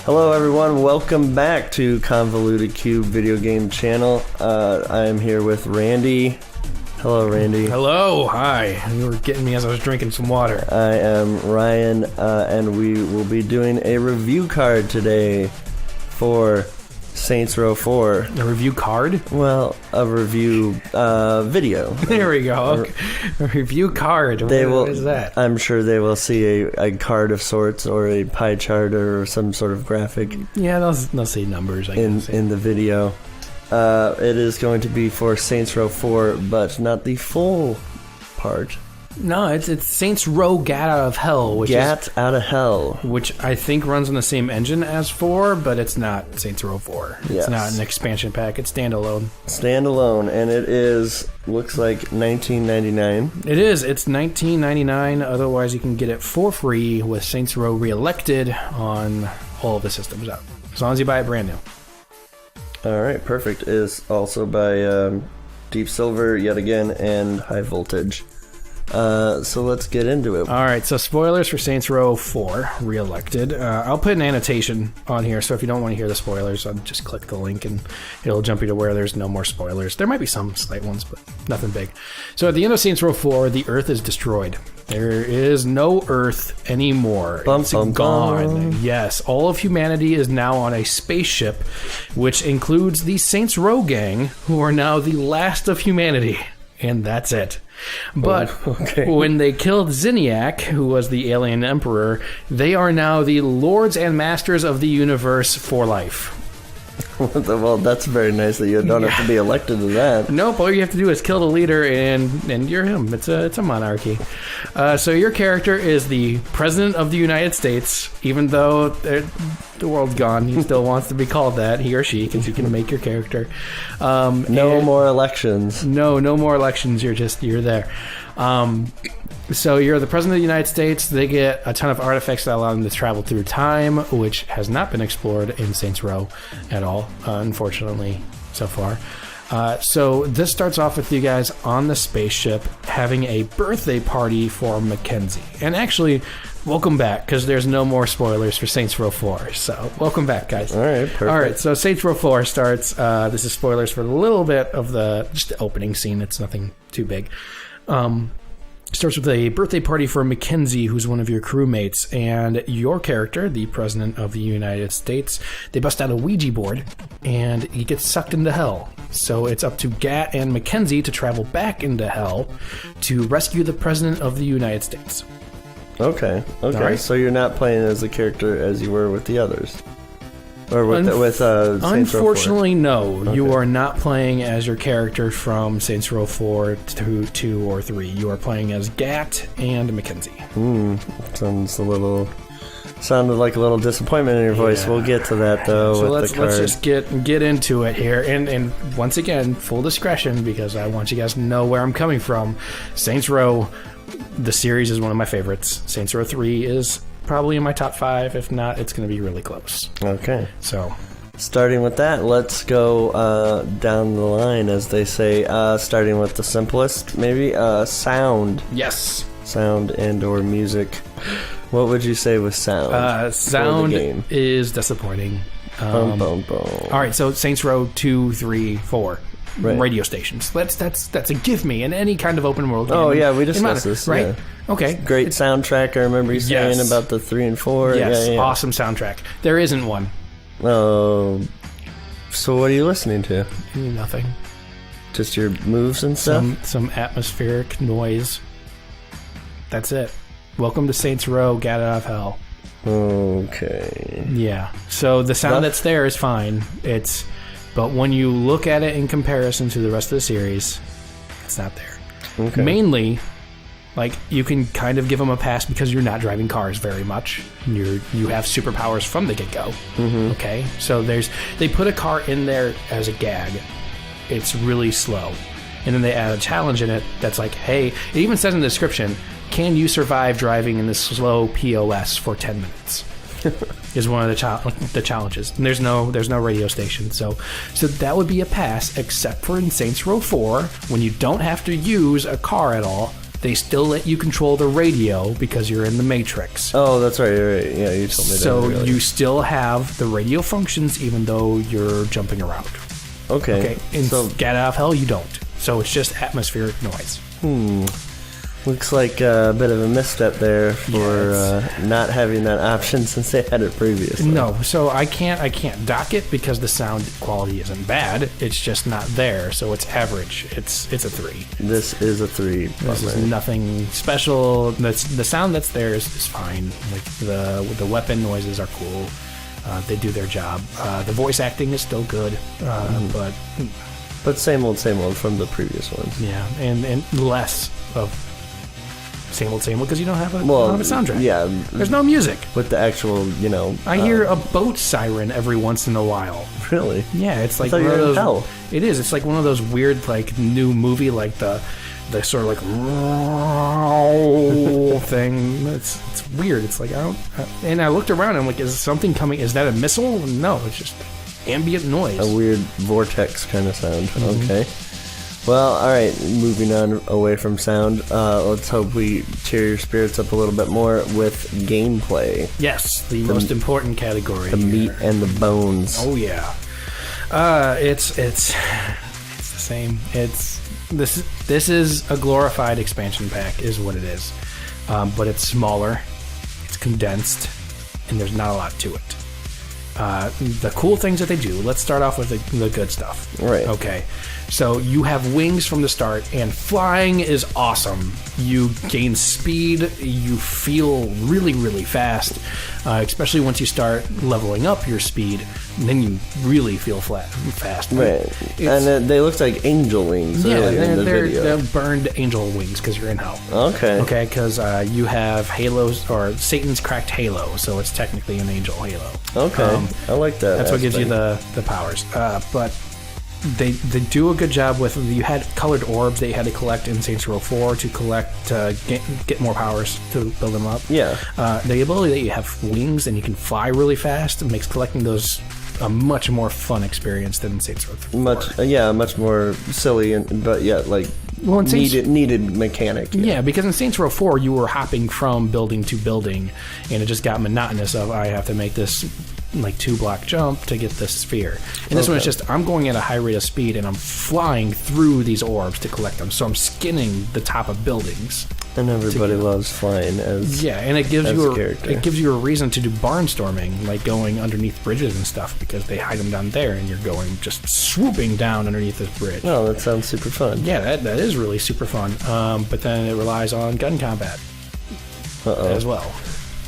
Hello everyone, welcome back to ConvolutedCube video game channel. I am here with Randy. Hello Randy. Hello, hi. You were getting me as I was drinking some water. I am Ryan, and we will be doing a review card today for Saints Row 4. A review card? Well, a review video. There we go. A review card. What is that? I'm sure they will see a card of sorts or a pie chart or some sort of graphic. Yeah, they'll see numbers, I guess. In the video. It is going to be for Saints Row 4, but not the full part. No, it's Saints Row Gat Out of Hell. Gat Out of Hell. Which I think runs on the same engine as 4, but it's not Saints Row 4. It's Yes. not an expansion pack. It's standalone. Standalone, and it looks like $19.99. It is. It's $19.99. Otherwise, you can get it for free with Saints Row Reelected on all of the systems out. As long as you buy it brand new. Alright, perfect. It is also by Deep Silver, yet again, and High Voltage. So let's get into it. Alright, so spoilers for Saints Row 4, Reelected. I'll put an annotation on here, so if you don't want to hear the spoilers, I'll just click the link and it'll jump you to where there's no more spoilers. There might be some slight ones, but nothing big. So at the end of Saints Row 4, the Earth is destroyed. There is no Earth anymore. It's gone. Yes, all of humanity is now on a spaceship, which includes the Saints Row gang, who are now the last of humanity. And that's it. But when they killed Zinniac, who was the alien emperor, they are now the lords and masters of the universe for life. Well, that's very nice that you don't have to be elected to that. Nope, all you have to do is kill the leader and you're him. It's a monarchy. So your character is the President of the United States, even though the world's gone. He still wants to be called that, he or she, because you can make your character. No more elections. No more elections. You're there. So you're the President of the United States. They get a ton of artifacts that allow them to travel through time, which has not been explored in Saints Row at all, unfortunately, so far. So this starts off with you guys on the spaceship having a birthday party for Mackenzie. And actually, welcome back, because there's no more spoilers for Saints Row 4. So welcome back, guys. All right, perfect. All right, so Saints Row 4 starts. This is spoilers for a little bit of just the opening scene. It's nothing too big. Starts with a birthday party for Mackenzie, who's one of your crewmates, and your character, the President of the United States, they bust out a Ouija board, and he gets sucked into hell. So it's up to Gat and Mackenzie to travel back into hell to rescue the President of the United States. Okay. Right. So you're not playing as the character as you were with the others? Or with Saints Row 4? Unfortunately, no. Okay. You are not playing as your character from Saints Row 4, 2, or 3. You are playing as Gat and Mackenzie. Sounded like a little disappointment in your voice. Yeah. We'll get to that, though, so with the card. Let's just get into it here. And once again, full discretion, because I want you guys to know where I'm coming from. Saints Row, the series, is one of my favorites. Saints Row 3 is probably in my top 5. If not, it's going to be really close. Okay. So, starting with that, let's go down the line, as they say. Starting with the simplest, maybe sound. Yes. Sound and/or music. What would you say with sound? Sound is disappointing. Boom, boom, boom. All right, so Saints Row 2, 3, 4. Right. Radio stations. That's a give me in any kind of open world game. Oh yeah, we discussed this, right? Yeah. Okay, great soundtrack. I remember you saying about the 3 and 4. Yes, yeah. Awesome soundtrack. There isn't one. Oh, so what are you listening to? Nothing. Just your moves and stuff. Some atmospheric noise. That's it. Welcome to Saints Row, Gat Out of Hell. Okay. Yeah. So the sound that's there is fine. But when you look at it in comparison to the rest of the series, it's not there. Okay. Mainly, you can kind of give them a pass because you're not driving cars very much. You have superpowers from the get-go. Mm-hmm. Okay? So they put a car in there as a gag. It's really slow. And then they add a challenge in it that's like, hey, it even says in the description, can you survive driving in this slow POS for 10 minutes? Is one of the challenges. And there's no radio station, so that would be a pass, except for in Saints Row 4, when you don't have to use a car at all. they still let you control the radio because you're in the Matrix. Oh, that's right. Yeah, you told me that. So you still have the radio functions even though you're jumping around. Okay. In so Gat Out of Hell, you don't. So it's just atmospheric noise. Looks like a bit of a misstep there for not having that option since they had it previously. No, so I can't dock it because the sound quality isn't bad. It's just not there, so it's average. It's a 3. This is a 3. This is nothing special. The sound that's there is fine. Like the weapon noises are cool. They do their job. The voice acting is still good, but same old from the previous ones. Yeah, and less of same old because you don't have a soundtrack. Yeah, there's no music with the actual. I hear a boat siren every once in a while. Really? Yeah, it's like I thought one of you were in those. hell. It is. It's like one of those weird like new movie like the sort of like thing. It's weird. It's like and I looked around and I'm like, is something coming? Is that a missile? No, it's just ambient noise. A weird vortex kind of sound. Okay. Well, all right. Moving on away from sound, let's hope we cheer your spirits up a little bit more with gameplay. Yes, the most important category. The meat and the bones. Oh yeah. It's the same. This is a glorified expansion pack, is what it is. But it's smaller, it's condensed, and there's not a lot to it. The cool things that they do. Let's start off with the good stuff. Right. Okay. So you have wings from the start, and flying is awesome. You gain speed. You feel really, really fast, especially once you start leveling up your speed. Then you really feel fast. Right. And they look like angel wings. Yeah, in the video. they're burned angel wings because you're in hell. Okay. Okay, because you have halos, or Satan's cracked halo, so it's technically an angel halo. Okay, I like that. That's what gives you the powers. But they do a good job with. You had colored orbs that you had to collect in Saints Row 4 to get more powers to build them up. Yeah. The ability that you have wings and you can fly really fast makes collecting those a much more fun experience than Saints Row 4. Much more silly, but yet needed mechanic. Yeah, because in Saints Row 4 you were hopping from building to building, and it just got monotonous. I have to make this like 2-block jump to get this sphere. And this one is just I'm going at a high rate of speed and I'm flying through these orbs to collect them. So I'm skinning the top of buildings. And everybody loves flying as and it gives you a reason to do barnstorming, like going underneath bridges and stuff, because they hide them down there and you're going just swooping down underneath this bridge. Oh, that sounds super fun. Yeah, that is really super fun. But then it relies on gun combat as well.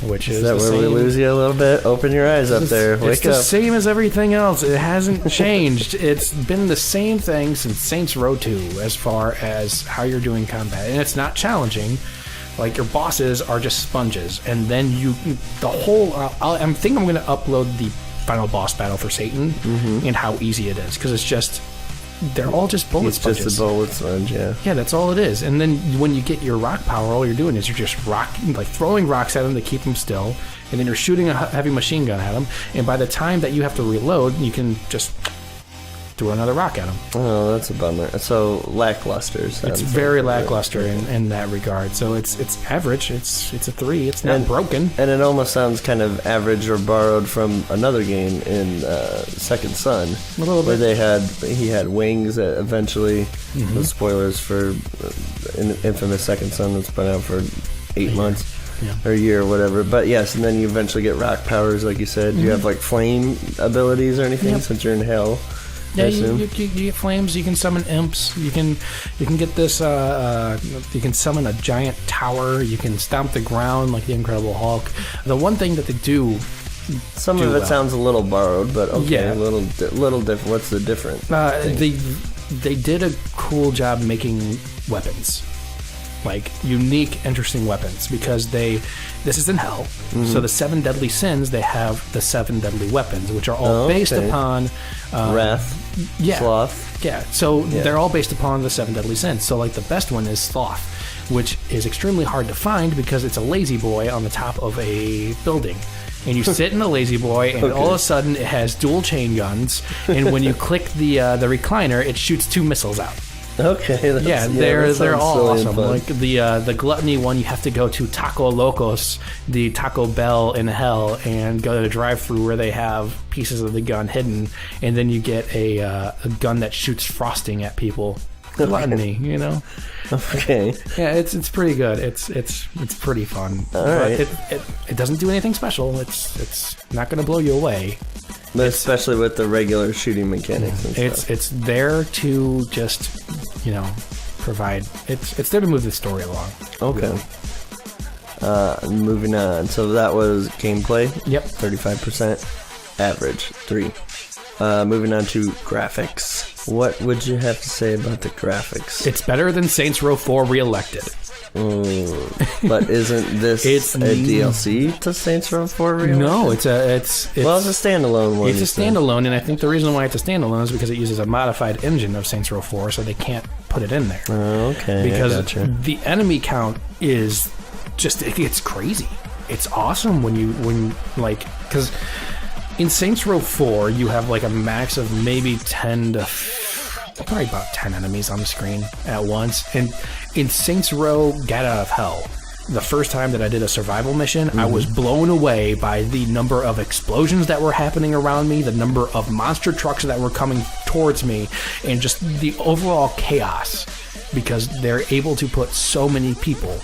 Which is that where we lose you a little bit? Open your eyes up there. Wake up. It's the same as everything else. It hasn't changed. It's been the same thing since Saints Row 2 as far as how you're doing combat. And it's not challenging. Like, your bosses are just sponges. And then I think I'm going to upload the final boss battle for Satan and how easy it is. Because it's just... They're all just bullet sponges. It's just a bullet sponge, yeah. Yeah, that's all it is. And then when you get your rock power, all you're doing is you're just throwing rocks at them to keep them still, and then you're shooting a heavy machine gun at them, and by the time that you have to reload, you can just throw another rock at them. Oh, that's a bummer. So lackluster. It's very lackluster in that regard. So it's average. It's a 3. It's not broken. And it almost sounds kind of average or borrowed from another game in Second Son, a little bit. Where he had wings that eventually. The spoilers for infamous Second Son that's been out for 8 months. Yeah. Or a year or whatever. But yes, and then you eventually get rock powers, like you said. Do you have like flame abilities or anything since you're in hell? Yeah, you get flames. You can summon imps. You can get this. You can summon a giant tower. You can stomp the ground like the Incredible Hulk. The one thing that they do. Some of it sounds a little borrowed, but okay, a little different. What's the difference? They did a cool job making weapons, like unique, interesting weapons, because this is in hell. So the 7 deadly sins, they have the 7 deadly weapons, which are all based upon wrath, sloth. Yeah, so they're all based upon the 7 deadly sins. So like the best one is sloth, which is extremely hard to find because it's a lazy boy on the top of a building. And you sit in the lazy boy, and all of a sudden it has dual chain guns. And when you click the recliner, it shoots 2 missiles out. Okay. They're all silly awesome. and fun. Like the gluttony one, you have to go to Taco Locos, the Taco Bell in hell, and go to the drive-thru where they have pieces of the gun hidden, and then you get a gun that shoots frosting at people. Gluttony, you know. Okay. Yeah, it's pretty good. It's pretty fun. All right. It doesn't do anything special. It's not going to blow you away. But especially with the regular shooting mechanics and stuff. It's there to just, provide. It's there to move the story along. Okay. Moving on. So that was gameplay. Yep. 35%. Average 3. Moving on to graphics. What would you have to say about the graphics? It's better than Saints Row 4 Reelected. But isn't this a DLC to Saints Row 4 Reelected? No, it's a standalone one. It's a standalone, and I think the reason why it's a standalone is because it uses a modified engine of Saints Row 4, so they can't put it in there. Okay. Because the enemy count is just, it's crazy. It's awesome because in Saints Row 4, you have like a max of maybe 10 to probably about 10 enemies on the screen at once. And in Saints Row Gat Out of Hell, the first time that I did a survival mission, I was blown away by the number of explosions that were happening around me, the number of monster trucks that were coming towards me, and just the overall chaos, because they're able to put so many people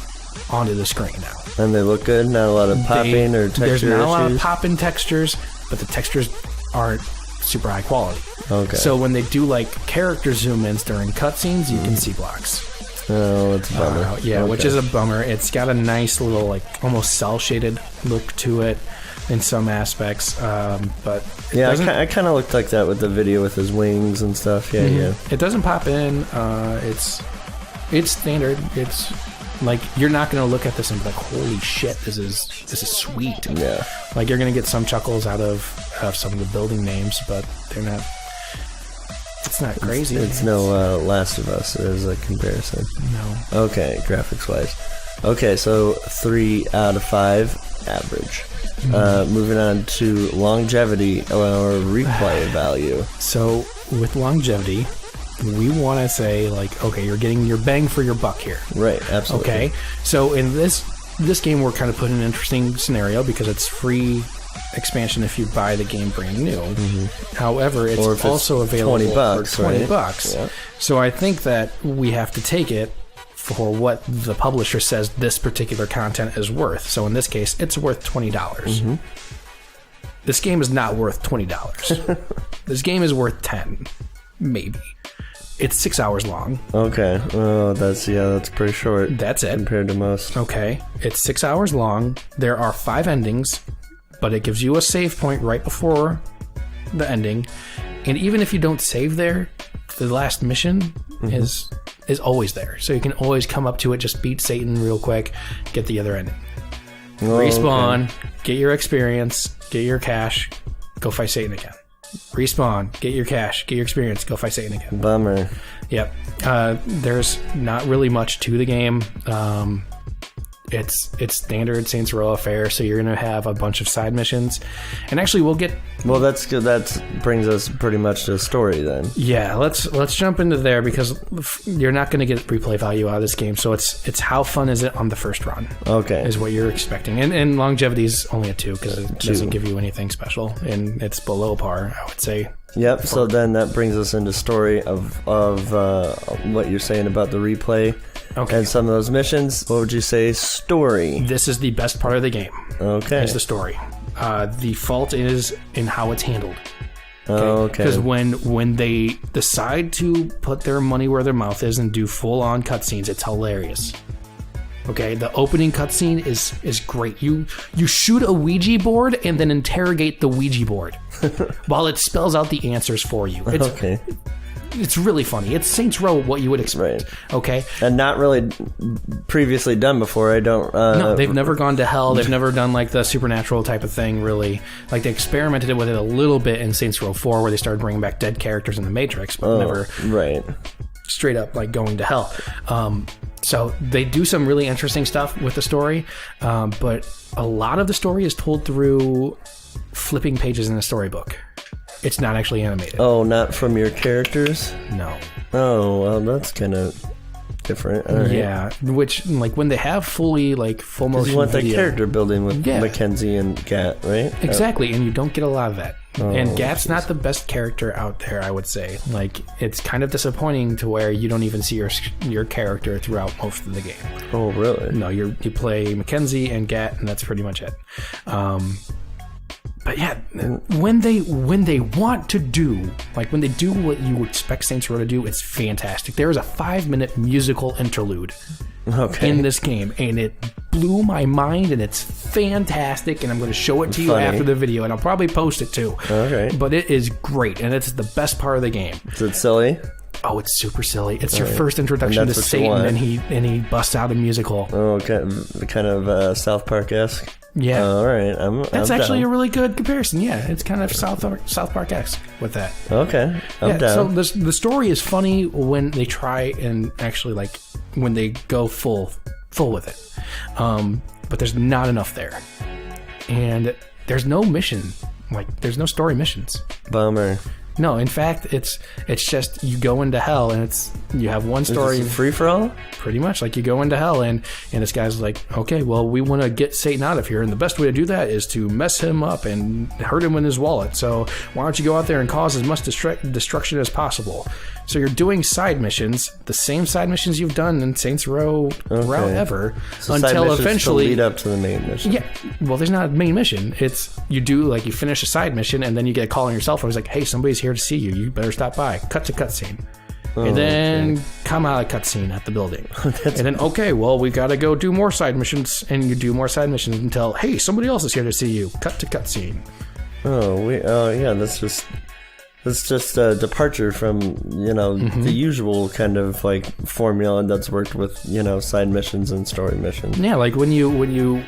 onto the screen now. And they look good? Not a lot of popping or texture There's not issues? a lot of popping textures, but the textures aren't super high quality. Okay. So when they do like character zoom-ins during cutscenes, you can see blocks. Oh, it's a bummer. Which is a bummer. It's got a nice little like almost cel-shaded look to it in some aspects, but I kind of looked like that with the video with his wings and stuff. Yeah. It doesn't pop in. It's standard. It's like you're not going to look at this and be like, holy shit, this is sweet. Yeah. Like you're going to get some chuckles out of some of the building names, but they're not. It's not crazy. It's no Last of Us as a comparison. No. Okay, graphics wise. Okay, so 3 out of 5, average. Moving on to longevity or replay value. So with longevity, we want to say like, okay, you're getting your bang for your buck here. Right, absolutely. Okay, so in this game, we're kind of put in an interesting scenario because it's free expansion if you buy the game brand new. However, it's also available $20, for $20. Right? Yeah. So I think that we have to take it for what the publisher says this particular content is worth. So in this case, it's worth $20. This game is not worth $20. This game is worth 10, maybe. It's 6 hours long. Okay. Oh, that's pretty short. That's it. Compared to most. Okay. It's 6 hours long. There are 5 endings, but it gives you a save point right before the ending. And even if you don't save there, the last mission is always there. So you can always come up to it, just beat Satan real quick, get the other ending. Respawn, get your experience, get your cash, go fight Satan again. Respawn, get your cash, get your experience, go fight Satan again. Bummer. Yep. There's not really much to the game. It's standard Saints Row affair, so you're going to have a bunch of side missions. And actually, we'll get... Well, that's good. That brings us pretty much to the story then. Yeah, let's jump into there because you're not going to get replay value out of this game. So it's how fun is it on the first run? Okay. Is what you're expecting. And longevity is only a 2 because it doesn't give you anything special. And it's below par, I would say. Yep, so then that brings us into story of what you're saying about the replay. Okay. And some of those missions. What would you say? Story. This is the best part of the game. Okay. Is the story. The fault is in how it's handled. Okay. Because when they decide to put their money where their mouth is and do full-on cutscenes, it's hilarious. Okay, the opening cutscene is great. You shoot a Ouija board and then interrogate the Ouija board while it spells out the answers for you. It's really funny. It's Saints Row, what you would expect. Right. Okay, and not really previously done before. I don't. No, they've never gone to hell. They've never done like the supernatural type of thing. Really, like they experimented with it a little bit in Saints Row 4, where they started bringing back dead characters in the Matrix, but never straight up like going to hell. So they do some really interesting stuff with the story, but a lot of the story is told through flipping pages in a storybook. It's not actually animated. Oh, not from your characters? No. Oh, well, that's kind of different. All right. Yeah, which, like, when they have full motion you want video, that character building with Mackenzie and Gat, right? Exactly, and you don't get a lot of that. Oh, and Gat's not the best character out there, I would say. Like, it's kind of disappointing to where you don't even see your character throughout most of the game. Oh, really? No, you play Mackenzie and Gat, and that's pretty much it. But yeah, when they want to do, like, when they do what you expect Saints Row to do, it's fantastic. There is a 5-minute musical interlude in this game, and it blew my mind, and it's fantastic, and I'm going to show it to you after the video, and I'll probably post it too. Okay. But it is great, and it's the best part of the game. Is it silly? Oh, it's super silly. It's your first introduction to Satan, and he busts out a musical. Oh, kind of South Park-esque. Yeah. All right. That's I'm actually down. a really good comparison. Yeah, it's kind of South Park-esque with that. Okay. I'm down. So the story is funny when they try and actually, like, when they go full with it. But there's not enough there. And there's no mission. Like, there's no story missions. Bummer. No, in fact, it's just you go into hell, and you have one story. Is this a free-for-all? Pretty much. Like, you go into hell, and this guy's like, okay, well, we want to get Satan out of here, and the best way to do that is to mess him up and hurt him in his wallet. So why don't you go out there and cause as much destruction as possible? So you're doing side missions, the same side missions you've done in Saints Row throughout ever, so until eventually lead up to the main mission. Yeah, well, there's not a main mission. It's you finish a side mission, and then you get a call on your cell phone. It's like, hey, somebody's here to see you. You better stop by. Cut to cutscene. And then come out of cutscene at the building. And then, okay, well, we got to go do more side missions. And you do more side missions until, hey, somebody else is here to see you. Cut to cutscene. Yeah, that's just a departure from, the usual kind of, like, formula that's worked with, side missions and story missions. Yeah, like when you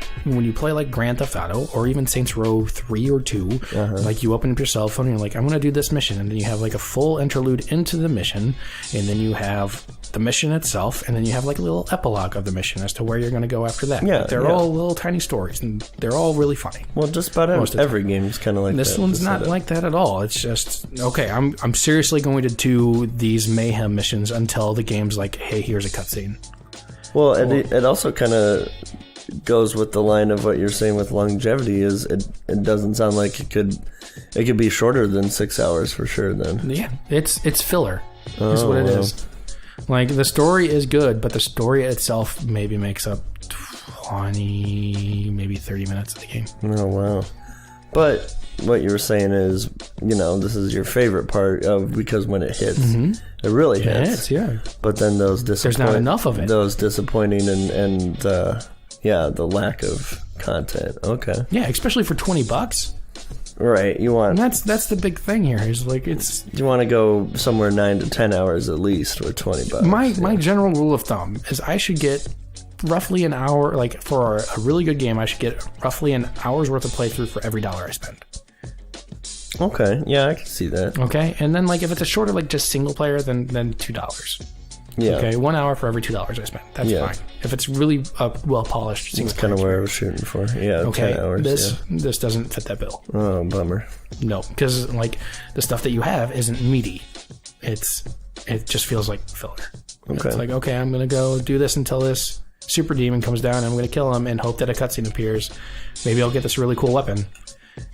play, like, Grand Theft Auto or even Saints Row 3 or 2, like, you open up your cell phone and you're like, I'm going to do this mission. And then you have, like, a full interlude into the mission. And then you have the mission itself, and then you have, like, a little epilogue of the mission as to where you're going to go after that. Yeah, they're all little tiny stories, and they're all really funny. Well, just about every game is kind of like that. This one's not like that at all. It's just, okay, I'm seriously going to do these mayhem missions until the game's like, hey, here's a cutscene. Well, it also kind of goes with the line of what you're saying with longevity. Is it doesn't sound like it could be shorter than 6 hours for sure. Then it's filler. Is what it is. Like, the story is good, but the story itself maybe makes up 20, maybe 30 minutes of the game. Oh, wow. But what you were saying is, this is your favorite part because when it hits, it really hits. Yeah. But then there's not enough of it. Those disappointing and the lack of content. Okay. Yeah, especially for $20. Right, and that's the big thing here. Is like you want to go somewhere 9 to 10 hours at least with $20. My general rule of thumb is I should get roughly an hour. Like, for a really good game, I should get roughly an hour's worth of playthrough for every $1 I spend. Okay, yeah, I can see that. Okay, and then, like, if it's a shorter, like, just single player, then $2. Yeah. Okay, 1 hour for every $2 I spent. That's fine. If it's really well polished, that's kind of where I was shooting for. Yeah. Okay. 10 hours. This doesn't fit that bill. Oh, bummer. No, because, like, the stuff that you have isn't meaty. It just feels like filler. Okay. It's like, okay, I'm gonna go do this until this super demon comes down, and I'm gonna kill him and hope that a cutscene appears. Maybe I'll get this really cool weapon.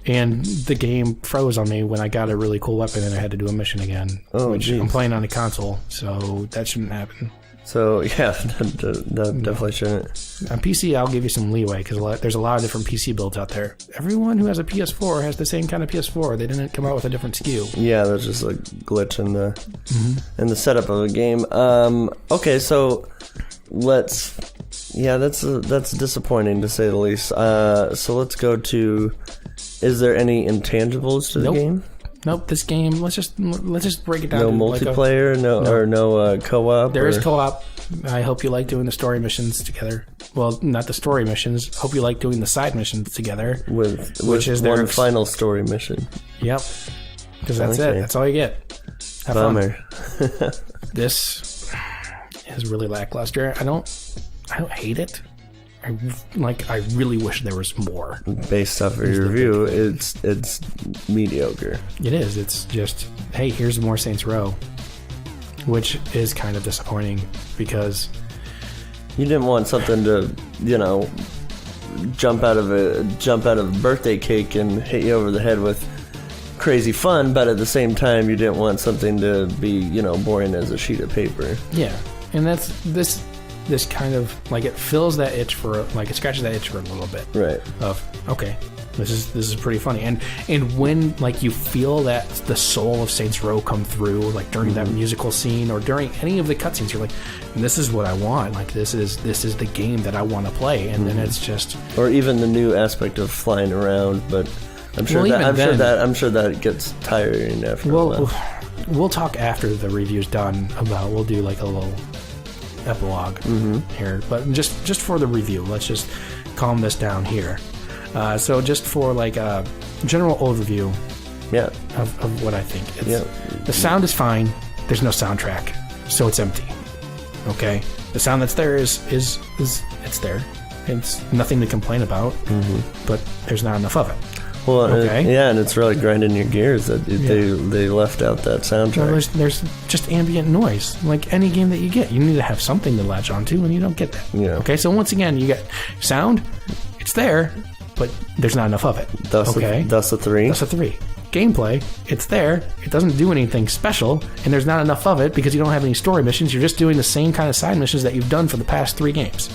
And the game froze on me when I got a really cool weapon and I had to do a mission again. Oh, which I'm playing on a console, so that shouldn't happen. So, yeah, that definitely shouldn't. On PC, I'll give you some leeway, because there's a lot of different PC builds out there. Everyone who has a PS4 has the same kind of PS4. They didn't come out with a different SKU. Yeah, there's just a glitch in the setup of the game. Okay, so that's disappointing to say the least. So let's go to... Is there any intangibles to the game? Nope. This game. Let's just break it down. No multiplayer. No co-op. There is co-op. I hope you like doing the story missions together. Well, not the story missions. Hope you like doing the side missions together. Which is one final story mission. Yep. Because that's it. That's all you get. Have Bummer. This is really lackluster. I don't hate it. I really wish there was more. Based off of your review, it's mediocre. It is. It's just, hey, here's more Saints Row, which is kind of disappointing because you didn't want something to, jump out of a birthday cake and hit you over the head with crazy fun, but at the same time, you didn't want something to be, boring as a sheet of paper. Yeah, and that's this kind of it fills that itch for it scratches that itch for a little bit. Right. Of okay, this is pretty funny, and when you feel that the soul of Saints Row come through, during that musical scene or during any of the cutscenes, you're like, this is what I want. This is the game that I want to play, and then it's just, or even the new aspect of flying around, but. I'm sure that gets tiring after a while. We'll talk after the review's done about. We'll do a little epilogue here, but just for the review, let's just calm this down here. So just for a general overview, of what I think. The sound is fine. There's no soundtrack, so it's empty. Okay, the sound that's there is it's there. It's nothing to complain about, but there's not enough of it. Well, and it's really grinding your gears that they left out that soundtrack. Well, there's just ambient noise. Like any game that you get, you need to have something to latch onto, and you don't get that. Yeah. Okay, so once again, you get sound. It's there, but there's not enough of it. That's a 3. That's a 3. Gameplay, it's there. It doesn't do anything special, and there's not enough of it because you don't have any story missions. You're just doing the same kind of side missions that you've done for the past 3 games.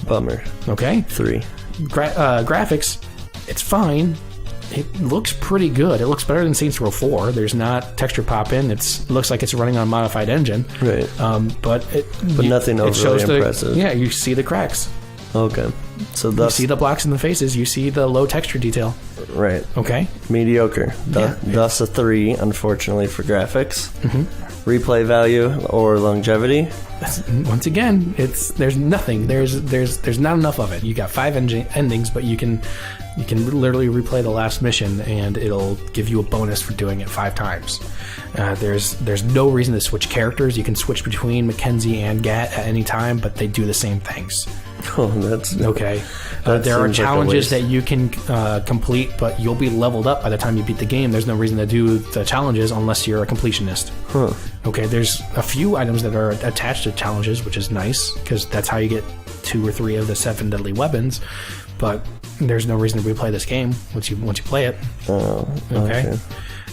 Bummer. Okay? 3. Graphics, it's fine. It looks pretty good. It looks better than Saints Row 4. There's not texture pop-in. It looks like it's running on a modified engine. Right. But nothing overly impressive. You see the cracks. Okay. So you see the blocks in the faces. You see the low texture detail. Right. Okay. Mediocre. Thus a 3, unfortunately, for graphics. Replay value or longevity. Once again, there's nothing. There's not enough of it. You got 5 endings, but you can literally replay the last mission, and it'll give you a bonus for doing it 5 times. There's no reason to switch characters. You can switch between Mackenzie and Gat at any time, but they do the same things. Oh, that's okay. There are challenges that you can complete, but you'll be leveled up by the time you beat the game. There's no reason to do the challenges unless you're a completionist. Huh. Okay, there's a few items that are attached to challenges, which is nice, because that's how you get 2 or 3 of the 7 deadly weapons. But there's no reason to replay this game once you play it. Oh, okay.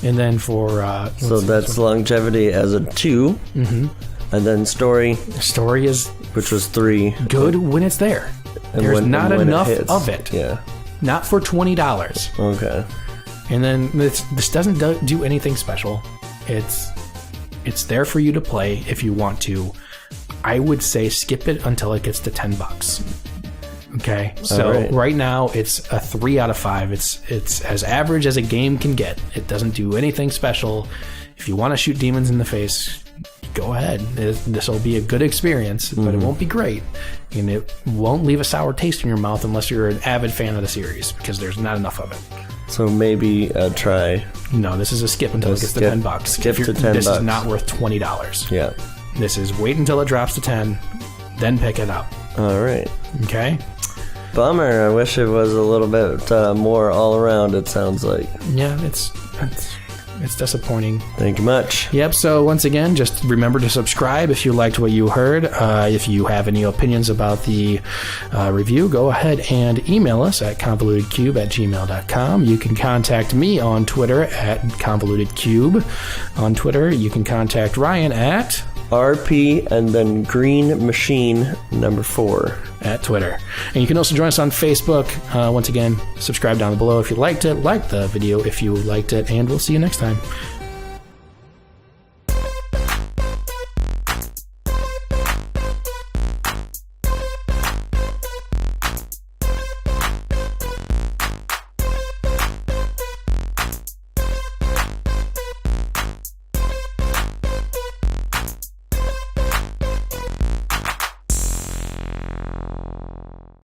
And then for so that's longevity as a 2, and then story. Story is which was 3. Good when it's there. There's not enough of it. Yeah. Not for $20. Okay. And then this doesn't do anything special. It's there for you to play if you want to. I would say skip it until it gets to $10. Okay, so right now it's a 3 out of 5. It's as average as a game can get. It doesn't do anything special. If you want to shoot demons in the face, go ahead. This will be a good experience, but it won't be great, and it won't leave a sour taste in your mouth unless you're an avid fan of the series, because there's not enough of it. So maybe a try. No, this is a skip until it gets to $10. Skip to $10. This is not worth $20. Yeah. This is wait until it drops to 10, then pick it up. All right. Okay. Bummer. I wish it was a little bit more all around, it sounds like. Yeah, it's disappointing. Thank you much. Yep, so once again, just remember to subscribe if you liked what you heard. If you have any opinions about the review, go ahead and email us at convolutedcube@gmail.com. You can contact me on Twitter at ConvolutedCube. On Twitter, you can contact Ryan at RP and then Green Machine 4 at Twitter. And you can also join us on Facebook. Once again, subscribe down below if you liked it, like the video if you liked it, and we'll see you next time.